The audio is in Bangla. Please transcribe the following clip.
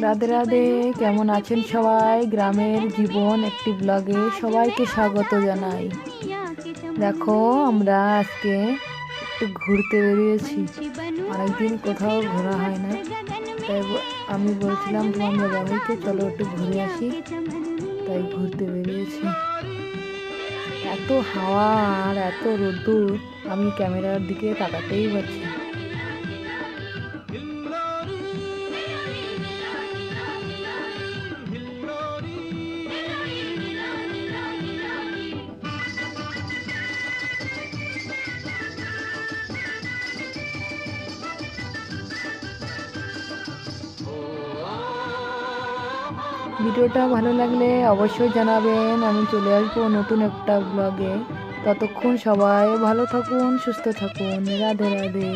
রাধে রাধে। কেমন আছেন সবাই? গ্রামের জীবন একটি ব্লগে সবাইকে স্বাগত জানাই। দেখো, আমরা আজকে একটু ঘুরতে বেরিয়েছি। অনেকদিন কোথাও ঘোরা হয় না, তাই আমি বলছিলাম তোমার দাদাভাইকে চলো একটু ঘুরে আসি, তাই ঘুরতে বেরিয়েছি। এত হাওয়া আর এত রোদ্দুর, আমি ক্যামেরার দিকে তাকাতেই পারছি। ভিডিওটা ভালো লাগলে অবশ্যই জানাবেন। আমি চলে আসবো নতুন একটা ব্লগে। ততক্ষণ সবাই ভালো থাকুন, সুস্থ থাকুন। রাধে রাধে।